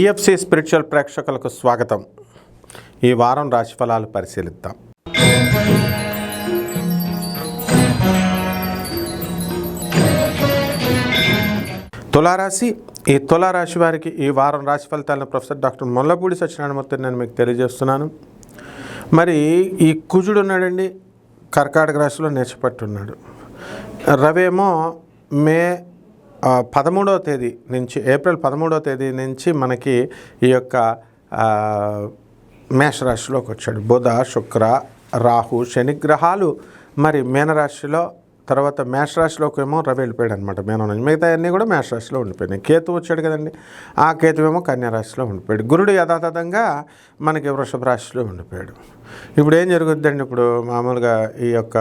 TFC spiritual ప్రేక్షకులకు స్వాగతం. ఈ వారం రాశిఫలాలు పరిశీలిద్దాం. తులారాశి. ఈ తులారాశి వారికి ఈ వారం రాశి ఫలితాలను ప్రొఫెసర్ డాక్టర్ మొల్లపూడి సత్యనారాయణమూర్తి నేను మీకు తెలియజేస్తున్నాను. మరి ఈ కుజుడు ఉన్నాడండి, కర్కాటక రాశిలో నేర్చిపట్టున్నాడు. రవేమో మే 13వ తేదీ నుంచి, ఏప్రిల్ 13వ తేదీ నుంచి మనకి ఈ యొక్క మేషరాశిలోకి వచ్చాడు. బుధ, శుక్ర, రాహు, శని గ్రహాలు మరి మీనరాశిలో, తర్వాత మేషరాశిలోకి ఏమో రవి వెళ్ళిపోయాడు అనమాట. మీనం నుంచి మిగతా అన్నీ కూడా మేషరాశిలో ఉండిపోయినాయి. కేతు వచ్చాడు కదండి, ఆ కేతు ఏమో కన్యారాశిలో ఉండిపోయాడు. గురుడు యథాతథంగా మనకి వృషభ రాశిలో ఉండిపోయాడు. ఇప్పుడు ఏం జరుగుద్దండి? ఇప్పుడు మామూలుగా ఈ యొక్క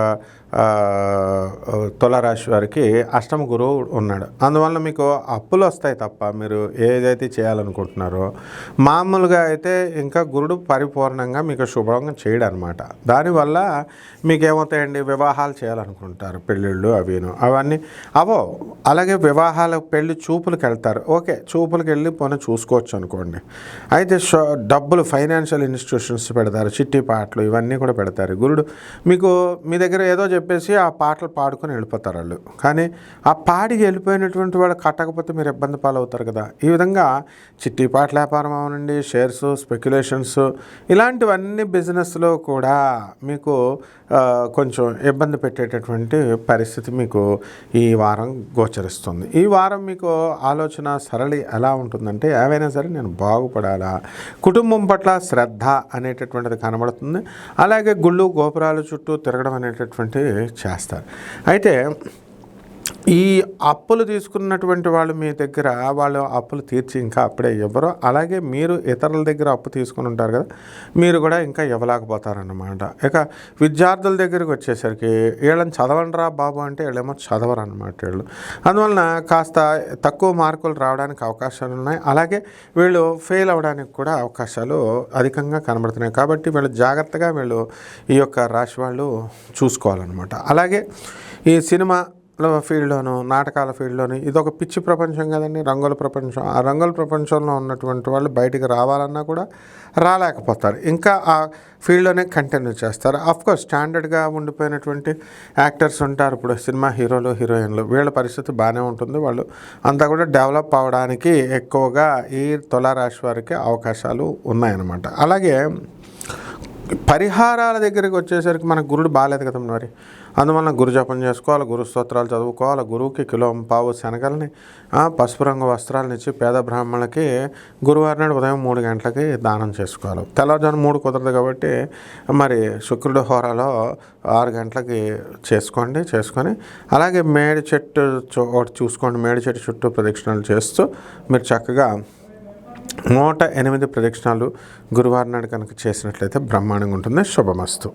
తులారాశి వారికి అష్టమ గురువు ఉన్నాడు. అందువల్ల మీకు అప్పులు వస్తాయి తప్ప మీరు ఏదైతే చేయాలనుకుంటున్నారో, మామూలుగా అయితే ఇంకా గురుడు పరిపూర్ణంగా మీకు శుభంగా చేయడు అనమాట. దానివల్ల మీకు ఏమవుతాయండి? వివాహాలు చేయాలనుకుంటారు, పెళ్ళిళ్ళు అవన్నీ అవో. అలాగే వివాహాల పెళ్ళి చూపులకు వెళ్తారు. ఓకే, చూపులకు వెళ్ళి పోనీ చూసుకోవచ్చు అనుకోండి. అయితే డబ్బులు ఫైనాన్షియల్ ఇన్స్టిట్యూషన్స్ పెడతారు, చిట్టి పాటలు ఇవన్నీ కూడా పెడతారు. గురుడు మీకు మీ దగ్గర ఏదో చెప్పేసి ఆ పాటలు పాడుకొని వెళ్ళిపోతారు వాళ్ళు. కానీ ఆ పాడికి వెళ్ళిపోయినటువంటి వాళ్ళు కట్టకపోతే మీరు ఇబ్బంది పాలవుతారు కదా. ఈ విధంగా చిట్టి పాటల వ్యాపారం అవనండి, షేర్స్, స్పెక్యులేషన్స్, ఇలాంటివన్నీ బిజినెస్లో కూడా మీకు కొంచెం ఇబ్బంది పెట్టేటటువంటి పరిస్థితి మీకు ఈ వారం గోచరిస్తుంది. ఈ వారం మీకు ఆలోచన సరళి ఎలా ఉంటుందంటే, ఏవైనా సరే నేను బాగుపడాలా, కుటుంబం పట్ల శ్రద్ధ అనేటటువంటిది కనబడుతుంది. అలాగే గుళ్ళు గోపురాల చుట్టూ తిరగడం అనేటటువంటి చేస్తారు. అయితే ఈ అప్పులు తీసుకున్నటువంటి వాళ్ళు మీ దగ్గర, వాళ్ళు అప్పులు తీర్చి ఇంకా అప్పుడే ఇవ్వరు. అలాగే మీరు ఇతరుల దగ్గర అప్పు తీసుకుని ఉంటారు కదా, మీరు కూడా ఇంకా ఇవ్వలేకపోతారన్నమాట. ఇక విద్యార్థుల దగ్గరికి వచ్చేసరికి వీళ్ళని చదవండిరా బాబు అంటే వీళ్ళేమో చదవరు అన్నమాట వీళ్ళు. అందువలన కాస్త తక్కువ మార్కులు రావడానికి అవకాశాలు ఉన్నాయి. అలాగే వీళ్ళు ఫెయిల్ అవ్వడానికి కూడా అవకాశాలు అధికంగా కనబడుతున్నాయి. కాబట్టి వీళ్ళు జాగ్రత్తగా వీళ్ళు ఈ యొక్క రాశి వాళ్ళు చూసుకోవాలన్నమాట. అలాగే ఈ సినిమా ఫీల్డ్లోను, నాటకాల ఫీల్డ్లోను ఇదొక పిచ్చి ప్రపంచం కదండి, రంగుల ప్రపంచం. ఆ రంగుల ప్రపంచంలో ఉన్నటువంటి వాళ్ళు బయటికి రావాలన్నా కూడా రాలేకపోతారు. ఇంకా ఆ ఫీల్డ్లోనే కంటిన్యూ చేస్తారు. అఫ్కోర్స్ స్టాండర్డ్గా ఉండిపోయినటువంటి యాక్టర్స్ ఉంటారు, ఇప్పుడు సినిమా హీరోలు, హీరోయిన్లు, వీళ్ళ పరిస్థితి బాగానే ఉంటుంది. వాళ్ళు అంతా కూడా డెవలప్ అవ్వడానికి ఎక్కువగా ఈ తులారాశి వారికి అవకాశాలు ఉన్నాయన్నమాట. అలాగే పరిహారాల దగ్గరికి వచ్చేసరికి మనకు గురుడు బాగాలేదు కదా మరి. అందువలన గురు జపం చేసుకోవాలి, గురు స్తోత్రాలు చదువుకోవాలి. గురువుకి కిలో పావు శనగల్ని, పసుపు రంగు వస్త్రాలను ఇచ్చి పేద బ్రాహ్మణులకి గురువారం నాడు ఉదయం 3 గంటలకి దానం చేసుకోవాలి. తెల్లవారుజాము 3 కుదరదు కాబట్టి మరి శుక్రుడు హోరాలో 6 గంటలకి చేసుకొని అలాగే మేడి చెట్టు ఒకటి చూసుకోండి. మేడి చెట్టు చుట్టూ ప్రదక్షిణాలు చేస్తూ మీరు చక్కగా 108 ప్రదక్షిణాలు గురువారం నాడు కనుక చేసినట్లయితే బ్రహ్మాండంగా ఉంటుంది. శుభమస్తు.